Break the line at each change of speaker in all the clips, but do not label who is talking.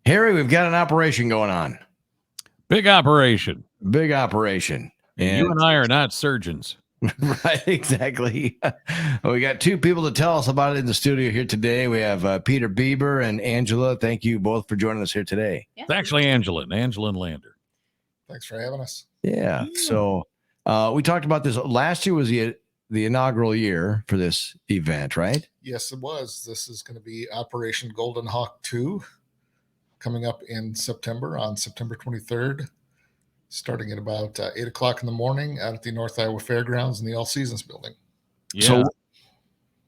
Harry, we've got an operation going on.
Big operation.
Big operation.
And you and I are not surgeons.
Right, exactly. We got two people to tell us about it in the studio here today. We have Peter Bieber and Angela. Thank you both for joining us here today.
Yeah. It's actually Angela Lander.
Thanks for having us.
Yeah. So we talked about this. Last year was the inaugural year for this event, right?
Yes, it was. This is going to be Operation Golden Hawk 2 coming up in September, on September 23rd, starting at about 8 o'clock in the morning out at the North Iowa Fairgrounds in the All Seasons building.
Yeah. So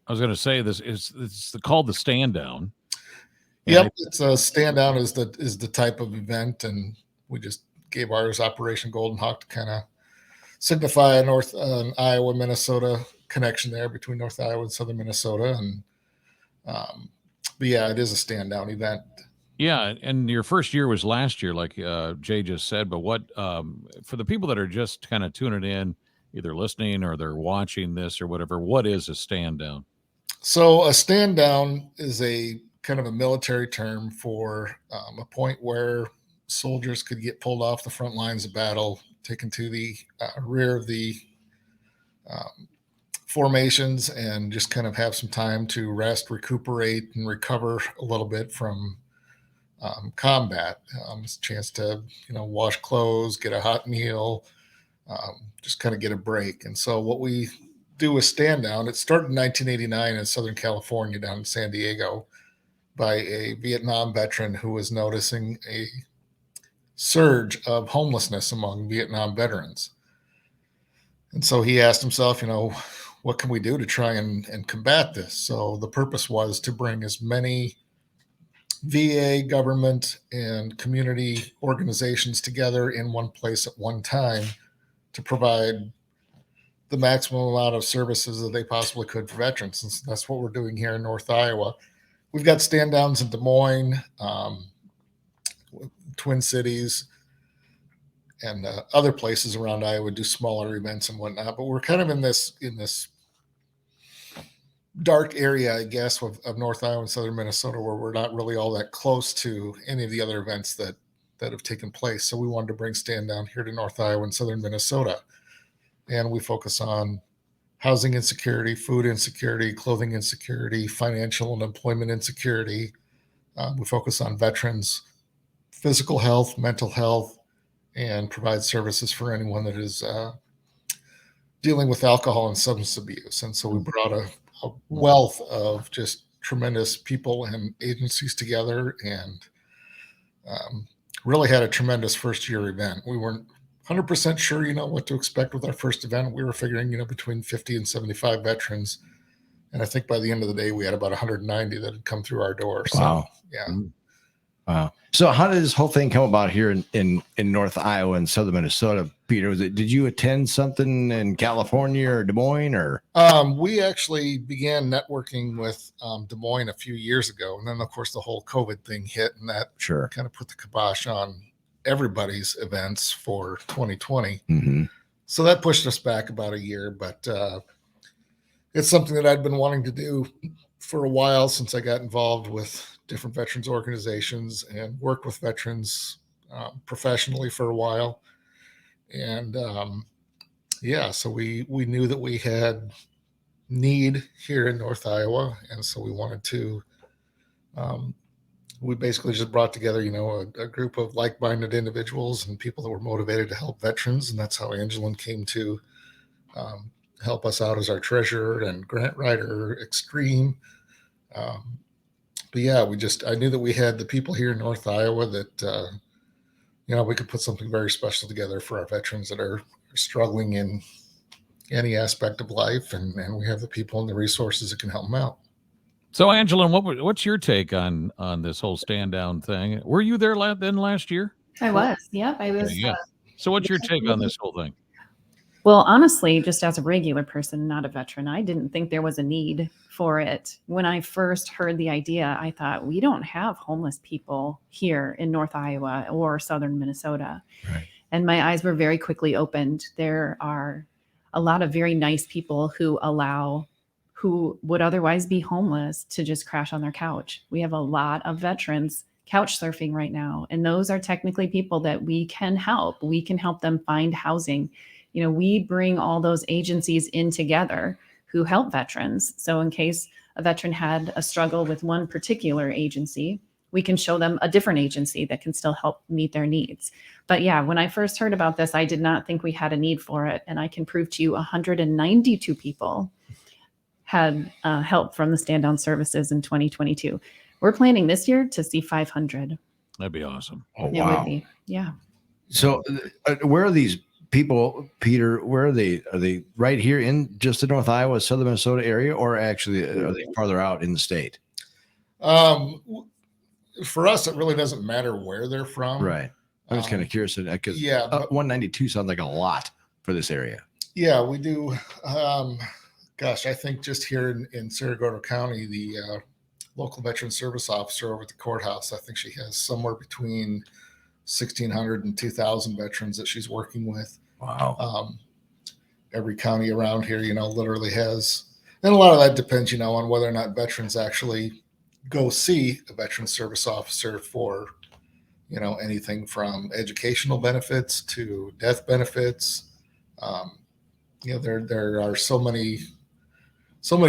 I was going to say this it's called the Stand Down.
Yep, it's a Stand Down is the type of event, and we just gave ours Operation Golden Hawk to kind of signify a North Iowa, Minnesota connection there between North Iowa and Southern Minnesota. And but yeah, it is a Stand Down event.
Yeah, and your first year was last year, like Jay just said. But what for the people that are just kind of tuning in, either listening or they're watching this or whatever, what is a stand down?
So a stand down is a kind of a military term for a point where soldiers could get pulled off the front lines of battle, taken to the rear of the formations, and just kind of have some time to rest, recuperate, and recover a little bit from combat. It's a chance to, wash clothes, get a hot meal, just kind of get a break. And so what we do with Stand Down, it started in 1989 in Southern California, down in San Diego, by a Vietnam veteran who was noticing a surge of homelessness among Vietnam veterans. And so he asked himself, what can we do to try and combat this? So the purpose was to bring as many VA, government, and community organizations together in one place at one time to provide the maximum amount of services that they possibly could for veterans. And so that's what we're doing here in North Iowa. We've got stand downs in Des Moines, Twin Cities, and other places around Iowa do smaller events and whatnot. But we're kind of in this dark area, I guess, of North Iowa and Southern Minnesota, where we're not really all that close to any of the other events that have taken place. So we wanted to bring Stand Down here to North Iowa and Southern Minnesota. And we focus on housing insecurity, food insecurity, clothing insecurity, financial and employment insecurity. We focus on veterans' physical health, mental health, and provide services for anyone that is dealing with alcohol and substance abuse. And so we brought a wealth of just tremendous people and agencies together, and really had a tremendous first year event. We weren't 100% sure, what to expect with our first event. We were figuring, between 50 and 75 veterans. And I think by the end of the day, we had about 190 that had come through our door. So,
wow.
Yeah.
Wow. So how did this whole thing come about here in North Iowa and Southern Minnesota, Peter? Did you attend something in California or Des Moines, or?
We actually began networking with Des Moines a few years ago. And then, of course, the whole COVID thing hit, and that kind of put the kibosh on everybody's events for 2020.
Mm-hmm.
So that pushed us back about a year. But it's something that I'd been wanting to do for a while, since I got involved with different veterans organizations and worked with veterans professionally for a while. And so we knew that we had need here in North Iowa. And so we wanted to, we basically just brought together, a group of like-minded individuals and people that were motivated to help veterans. And that's how Angela came to help us out as our treasurer and grant writer extreme. But yeah, I knew that we had the people here in North Iowa that, we could put something very special together for our veterans that are struggling in any aspect of life. And we have the people and the resources that can help them out.
So, Angela, what's your take on this whole stand down thing? Were you there last year?
I was. Yep, I was.
Yeah. So what's your take on this whole thing?
Well, honestly, just as a regular person, not a veteran, I didn't think there was a need for it. When I first heard the idea, I thought, we don't have homeless people here in North Iowa or Southern Minnesota.
Right.
And my eyes were very quickly opened. There are a lot of very nice people who would otherwise be homeless to just crash on their couch. We have a lot of veterans couch surfing right now. And those are technically people that we can help. We can help them find housing. You know, we bring all those agencies in together who help veterans. So in case a veteran had a struggle with one particular agency, we can show them a different agency that can still help meet their needs. But yeah, when I first heard about this, I did not think we had a need for it. And I can prove to you 192 people had help from the stand down services in 2022. We're planning this year to see 500.
That'd be awesome.
Oh,
It
wow.
would be. Yeah.
So where are these people, Peter? Where are they? Are they right here in just the North Iowa, Southern Minnesota area, or actually are they farther out in the state?
For us, it really doesn't matter where they're from.
Right. I was kind of curious because
yeah, but
192 sounds like a lot for this area.
yeah, we do. Gosh, I think just here in Saragordo County, the local veteran service officer over at the courthouse, I think she has somewhere between 1,600 and 2,000 veterans that she's working with.
Wow.
Every county around here, you know, literally has, and a lot of that depends, you know, on whether or not veterans actually go see a veteran service officer for, you know, anything from educational benefits to death benefits. You know, there are so many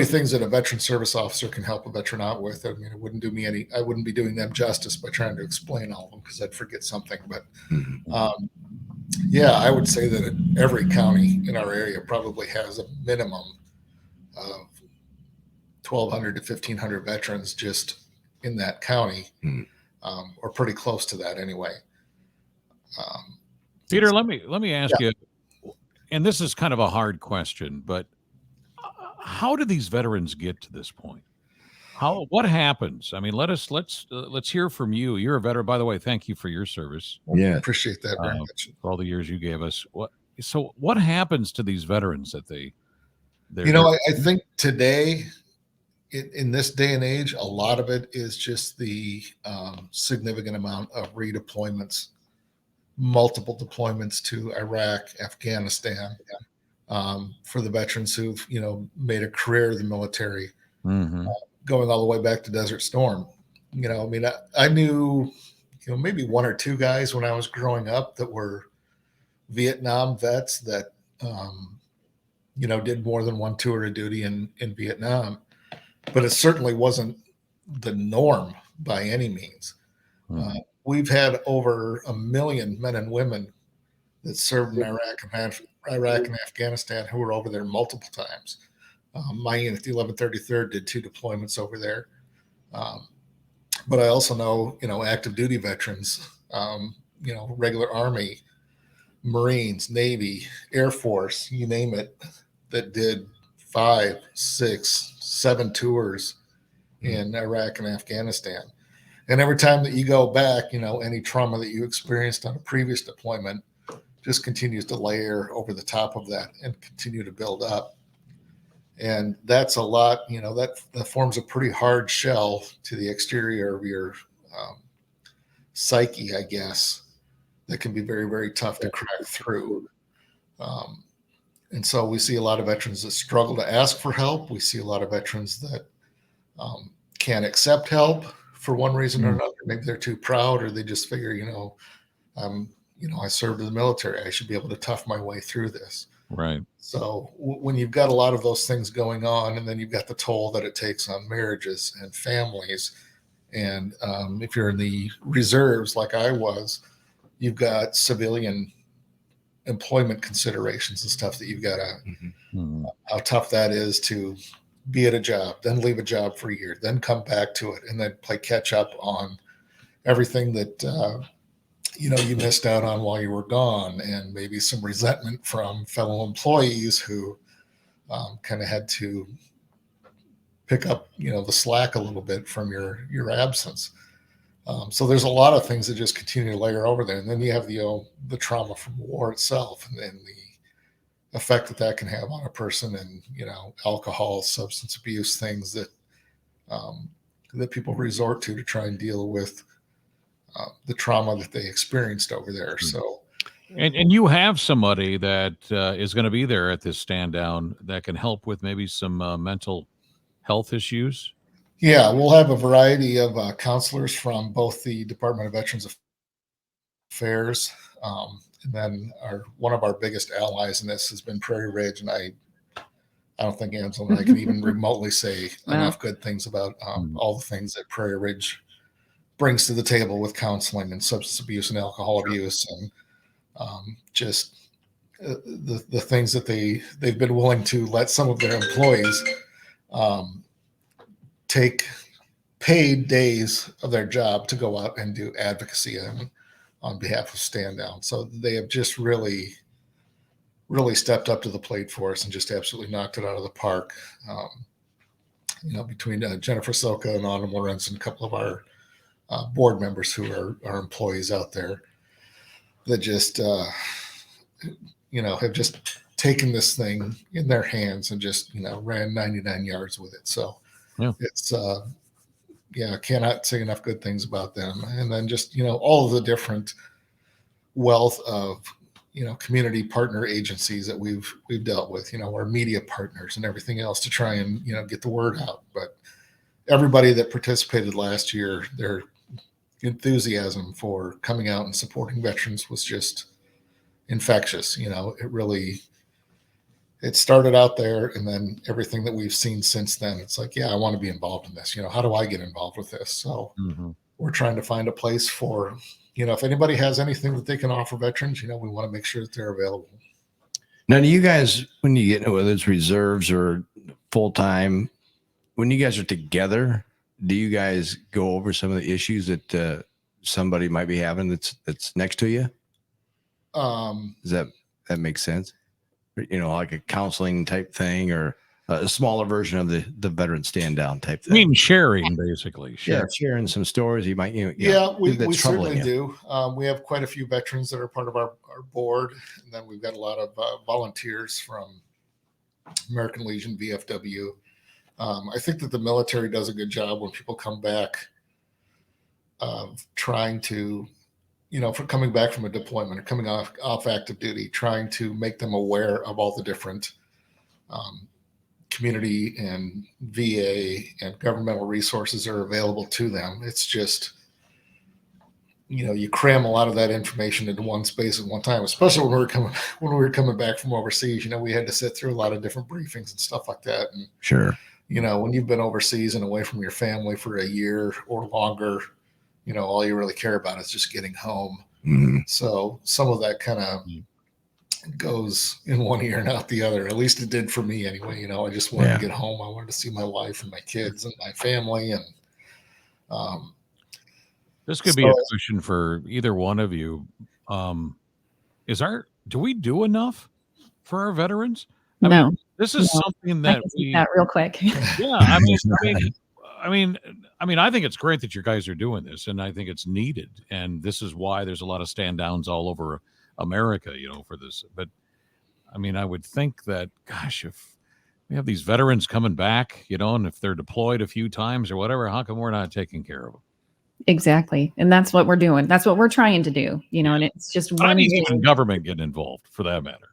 things that a veteran service officer can help a veteran out with. I mean, it wouldn't do me I wouldn't be doing them justice by trying to explain all of them because I'd forget something. But yeah, I would say that every county in our area probably has a minimum of 1,200 to 1,500 veterans just in that county, or pretty close to that anyway.
Peter, let me ask you, and this is kind of a hard question, but how do these veterans get to this point? What happens? I mean, let's hear from you. You're a veteran, by the way. Thank you for your service.
Yeah,
Appreciate that very much.
For all the years you gave us. What happens to these veterans that
I think today, in this day and age, a lot of it is just the significant amount of redeployments, multiple deployments to Iraq, Afghanistan, for the veterans who've, you know, made a career of the military, going all the way back to Desert Storm. You know, I mean, I knew, you know, maybe one or two guys when I was growing up that were Vietnam vets that, you know, did more than one tour of duty in Vietnam, but it certainly wasn't the norm by any means. We've had over 1 million men and women that served in Iraq and Afghanistan who were over there multiple times. My unit, the 1133rd, did 2 deployments over there. But I also know, you know, active duty veterans, you know, regular Army, Marines, Navy, Air Force, you name it, that did 5, 6, 7 tours in Iraq and Afghanistan. And every time that you go back, you know, any trauma that you experienced on a previous deployment just continues to layer over the top of that and continue to build up. And that's a lot, you know, that forms a pretty hard shell to the exterior of your psyche, I guess, that can be very, very tough to crack through. And so we see a lot of veterans that struggle to ask for help. We see a lot of veterans that can't accept help for one reason or another. Maybe they're too proud, or they just figure, you know, I served in the military. I should be able to tough my way through this.
Right.
So when you've got a lot of those things going on, and then you've got the toll that it takes on marriages and families, and if you're in the reserves like I was, you've got civilian employment considerations and stuff that you've got to, how tough that is to be at a job, then leave a job for a year, then come back to it, and then play catch up on everything that you missed out on while you were gone, and maybe some resentment from fellow employees who kind of had to pick up, the slack a little bit from your absence. So there's a lot of things that just continue to layer over there. And then you have the trauma from war itself, and then the effect that can have on a person, and, alcohol, substance abuse, things that people resort to try and deal with the trauma that they experienced over there. So,
and you have somebody that is going to be there at this stand down that can help with maybe some mental health issues.
Yeah, we'll have a variety of counselors from both the Department of Veterans Affairs, and then one of our biggest allies in this has been Prairie Ridge, and I don't think Ansel and I can even remotely say enough good things about all the things that Prairie Ridge brings to the table with counseling and substance abuse and alcohol abuse, and just the things that they've been willing to let some of their employees take paid days of their job to go out and do advocacy on behalf of Stand Down. So they have just really stepped up to the plate for us and just absolutely knocked it out of the park. Between Jennifer Soka and Autumn Lorenz and a couple of our board members who are employees out there that just, have just taken this thing in their hands and just, ran 99 yards with it. So it's, cannot say enough good things about them. And then just, all of the different wealth of, community partner agencies that we've dealt with, our media partners and everything else to try and, get the word out. But everybody that participated last year, their enthusiasm for coming out and supporting veterans was just infectious. It started out there, and then everything that we've seen since then, it's like, I want to be involved in this. How do I get involved with this? So we're trying to find a place for, if anybody has anything that they can offer veterans, we want to make sure that they're available.
Now, do you guys, when you get, whether it's reserves or full-time, when you guys are together, do you guys go over some of the issues that somebody might be having that's next to you? Does that make sense? Like a counseling type thing, or a smaller version of the veteran stand down type thing.
I mean, sharing, basically.
Sharing some stories you might,
we certainly do. We have quite a few veterans that are part of our board, and then we've got a lot of volunteers from American Legion, VFW. I think that the military does a good job when people come back of trying to, for coming back from a deployment or coming off active duty, trying to make them aware of all the different community and VA and governmental resources that are available to them. It's just, you cram a lot of that information into one space at one time, especially when we were coming back from overseas. We had to sit through a lot of different briefings and stuff like that. And
sure,
when you've been overseas and away from your family for a year or longer, all you really care about is just getting home.
Mm-hmm.
So some of that kind of goes in one ear and out the other. At least it did for me anyway. I just wanted to get home. I wanted to see my wife and my kids and my family. And
this could be a question for either one of you. Do we do enough for our veterans? I mean, this is something that
that real quick.
Yeah, I mean, I think it's great that you guys are doing this, and I think it's needed. And this is why there's a lot of stand downs all over America, for this. But I mean, I would think that, gosh, if we have these veterans coming back, and if they're deployed a few times or whatever, how come we're not taking care of them?
Exactly. And that's what we're doing. That's what we're trying to do, and it's just one.
I mean, even government getting involved for that matter.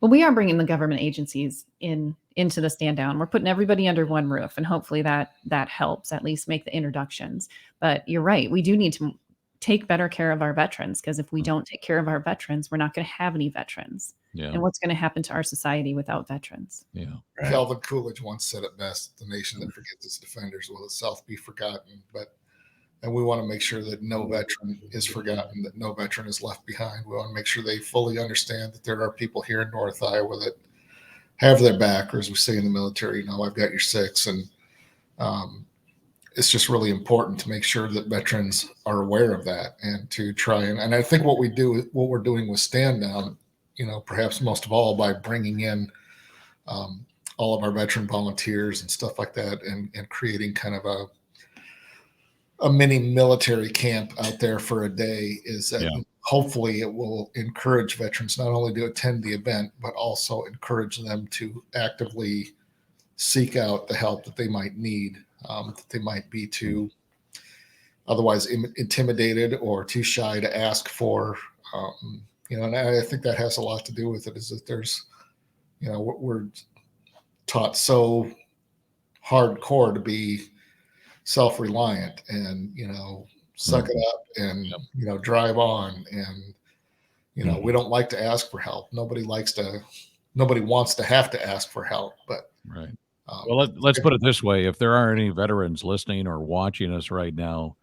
Well, we are bringing the government agencies into the stand down. We're putting everybody under one roof, and hopefully that helps at least make the introductions. But you're right. We do need to take better care of our veterans, because if we don't take care of our veterans, we're not going to have any veterans.
Yeah.
And what's going to happen to our society without veterans?
Yeah.
Right. Calvin Coolidge once said it best: "The nation that forgets its defenders will itself be forgotten." And we want to make sure that no veteran is forgotten, that no veteran is left behind. We want to make sure they fully understand that there are people here in North Iowa that have their back, or as we say in the military, I've got your six. And it's just really important to make sure that veterans are aware of that, and to try and I think what we're doing with Stand Down, perhaps most of all, by bringing in all of our veteran volunteers and stuff like that, and creating kind of a mini military camp out there for a day, is that hopefully it will encourage veterans not only to attend the event, but also encourage them to actively seek out the help that they might need, that they might be too otherwise intimidated or too shy to ask for. And I think that has a lot to do with it, is that there's, we're taught so hardcore to be self-reliant and, suck it up and,
Yep.
drive on. And, we don't like to ask for help. Nobody wants to have to ask for help, but,
Right. Well, let's put it this way. If there are any veterans listening or watching us right now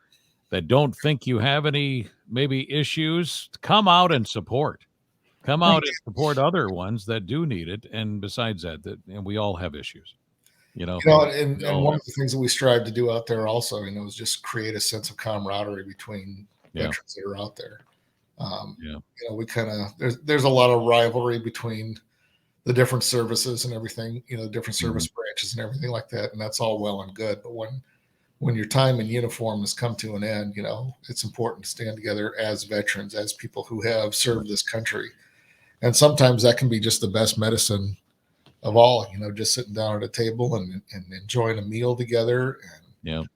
that don't think you have any maybe issues, come out and support. Come out and support other ones that do need it. And besides that, and we all have issues.
and
We all
one
have-
of the things that we strive to do out there also, is just create a sense of camaraderie between
Yeah.
veterans that are out there.
Yeah.
We kind of, there's a lot of rivalry between the different services and everything, different service branches and everything like that. And that's all well and good. But when your time in uniform has come to an end, it's important to stand together as veterans, as people who have served this country. And sometimes that can be just the best medicine of all, just sitting down at a table and enjoying a meal together and,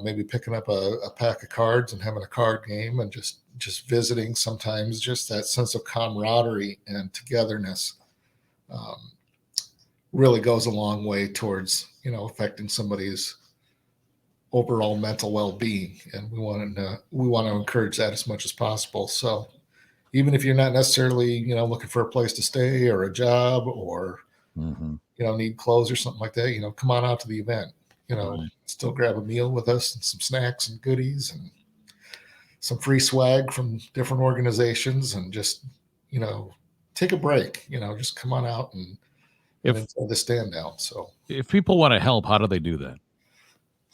maybe picking up a pack of cards and having a card game and just visiting. Sometimes just that sense of camaraderie and togetherness really goes a long way towards, affecting somebody's overall mental well-being. And we want to encourage that as much as possible. So even if you're not necessarily, looking for a place to stay or a job or, need clothes or something like that, come on out to the event,
Right.
still grab a meal with us and some snacks and goodies and some free swag from different organizations and just, take a break, just come on out and enjoy the stand down. So
If people want to help, how do they do that?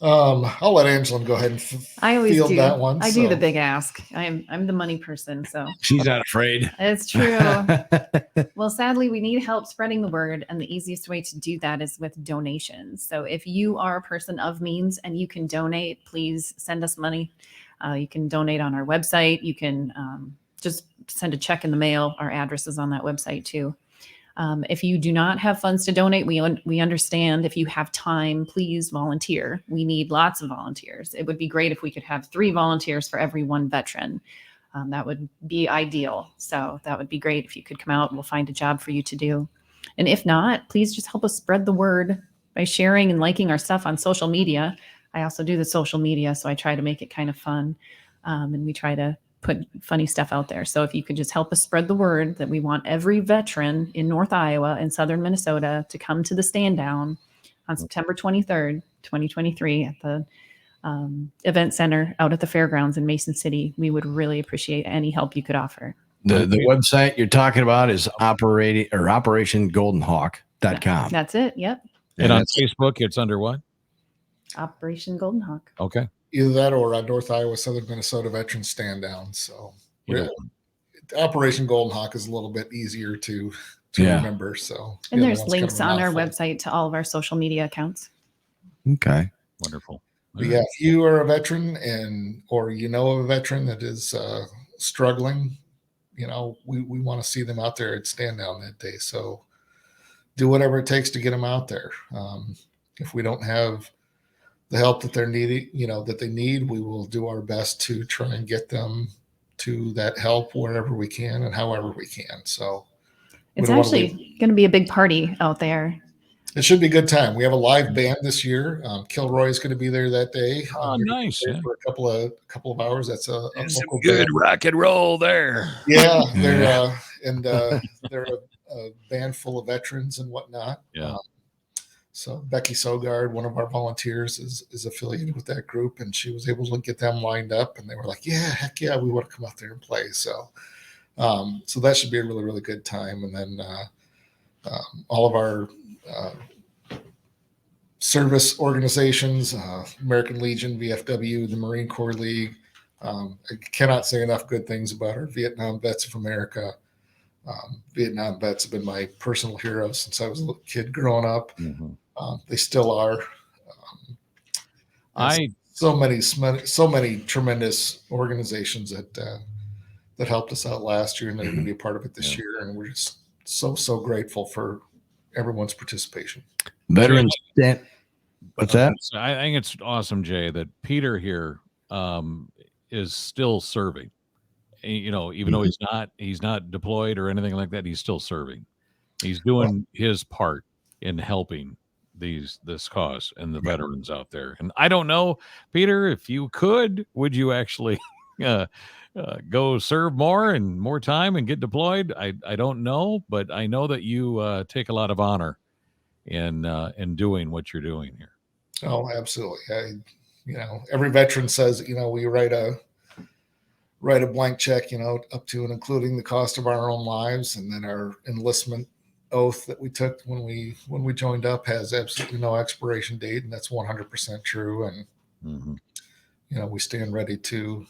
I'll let Angela go ahead and
I always
field
do.
that one.
I do the big ask. I'm the money person, so
She's not afraid.
it's true. Well, sadly, we need help spreading the word, and the easiest way to do that is with donations. So if you are a person of means and you can donate, please send us money. You can donate on our website. You can just send a check in the mail. Our address is on that website too. If you do not have funds to donate, we understand. If you have time, please volunteer. We need lots of volunteers. It would be great if we could have 3 volunteers for every 1 veteran. That would be ideal. So that would be great if you could come out. We'll find a job for you to do. And if not, please just help us spread the word by sharing and liking our stuff on social media. I also do the social media, so I try to make it kind of fun. And we try to put funny stuff out there. So if you could just help us spread the word that we want every veteran in North Iowa and Southern Minnesota to come to the stand down on September 23rd, 2023 at the event center out at the fairgrounds in Mason City, we would really appreciate any help you could offer.
The website you're talking about is OperationGoldenHawk.com.
That's it. Yep.
And on Facebook, it's under what?
Operation Golden Hawk.
Okay.
Either that or North Iowa, Southern Minnesota Veterans Stand Down. So Operation Golden Hawk is a little bit easier to remember. So
and there's links on our website to all of our social media accounts.
Okay.
Wonderful.
But yeah, if you are a veteran or of a veteran that is struggling, we want to see them out there at Stand Down that day. So do whatever it takes to get them out there. If we don't have the help that they're needing, that they need, we will do our best to try and get them to that help wherever we can and however we can. So
it's actually going to be a big party out there.
It should be a good time. We have a live band this year. Kilroy is going to be there that day.
Oh, nice!
For a couple of hours. That's a local
good
band.
rock and roll there.
Yeah, they're they're a band full of veterans and whatnot.
Yeah.
So Becky Sogard, one of our volunteers, is affiliated with that group, and she was able to get them lined up, and they were like, "Yeah, heck yeah, we want to come out there and play." So, so that should be a really, really good time. And then all of our service organizations, American Legion, VFW, the Marine Corps League. I cannot say enough good things about our Vietnam Vets of America. Vietnam vets have been my personal heroes since I was a little kid growing up.
Mm-hmm.
They still are. So many tremendous organizations that helped us out last year and that are going to be a part of it this year, and we're just so grateful for everyone's participation.
Veterans. What's that?
I think it's awesome, Jay, that Peter here is still serving. Even though he's not deployed or anything like that, he's still serving. He's doing his part in helping this cause and the veterans out there. And I don't know, Peter, if you could, would you actually go serve more and more time and get deployed? I don't know, but I know that you take a lot of honor in doing what you're doing here.
Oh, absolutely. Every veteran says, we write a blank check, up to and including the cost of our own lives, and then our enlistment oath that we took when we joined up has absolutely no expiration date, and that's 100% true. And we stand ready to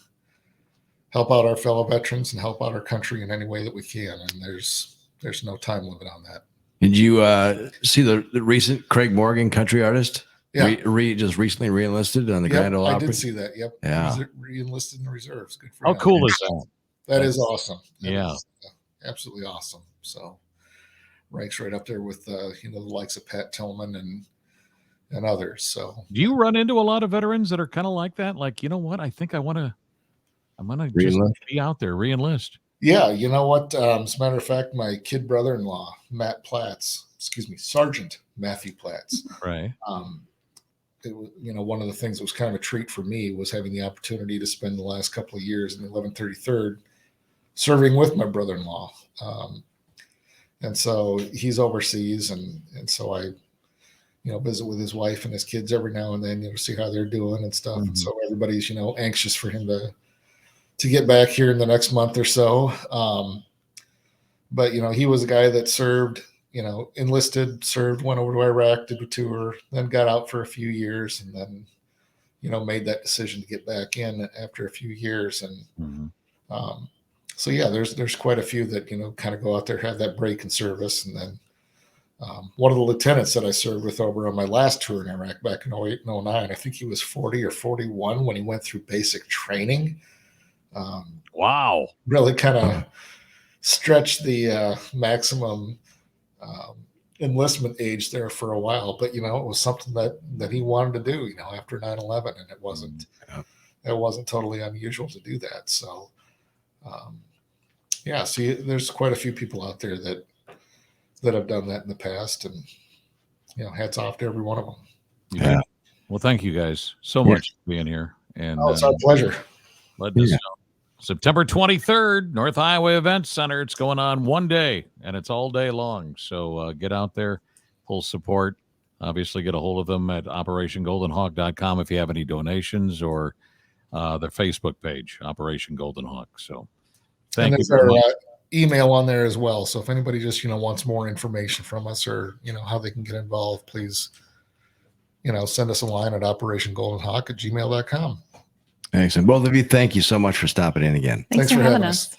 help out our fellow veterans and help out our country in any way that we can, and there's no time limit on that.
Did you see the recent Craig Morgan country artist?
Yeah.
Just recently re-enlisted on the
Yep,
Grand Ole
I
Opry?
did see that. Yep.
Yeah.
He's re-enlisted in the reserves. Good for
How
him.
cool is that?
That is awesome. That
Yeah.
is, absolutely awesome. So ranks right up there with the likes of Pat Tillman and others. So
Do you run into a lot of veterans that are kind of like that? Like, you know what? I think I'm gonna just
Re-enlist?
be out there, re-enlist.
yeah, you know what? As a matter of fact, my kid brother-in-law, Sergeant Matthew Platts.
Right.
It was, one of the things that was kind of a treat for me was having the opportunity to spend the last couple of years in the 1133rd serving with my brother-in-law. And so he's overseas, and so I, visit with his wife and his kids every now and then, see how they're doing and stuff. And so everybody's, anxious for him to get back here in the next month or so. But he was a guy that served, enlisted, served, went over to Iraq, did a tour, then got out for a few years, and then, made that decision to get back in after a few years. And so, yeah, there's quite a few that, kind of go out there, have that break in service. And then one of the lieutenants that I served with over on my last tour in Iraq back in 08 and 09, I think he was 40 or 41 when he went through basic training.
Wow.
Really kind of stretched the maximum enlistment age there for a while, but it was something that he wanted to do, after 9/11, and it wasn't totally unusual to do that. So yeah, see, there's quite a few people out there that have done that in the past, and hats off to every one of them.
Yeah. Well, thank you guys so much for being here, and
it's our pleasure.
Let us know. September 23rd, North Iowa Event Center. It's going on one day, and it's all day long. So get out there, full support. Obviously, get a hold of them at OperationGoldenHawk.com if you have any donations, or their Facebook page, Operation Golden Hawk. So thank you.
There's our email on there as well. So if anybody just wants more information from us, or how they can get involved, please send us a line at OperationGoldenHawk@gmail.com.
Excellent. Both of you, thank you so much for stopping in again.
Thanks for having us.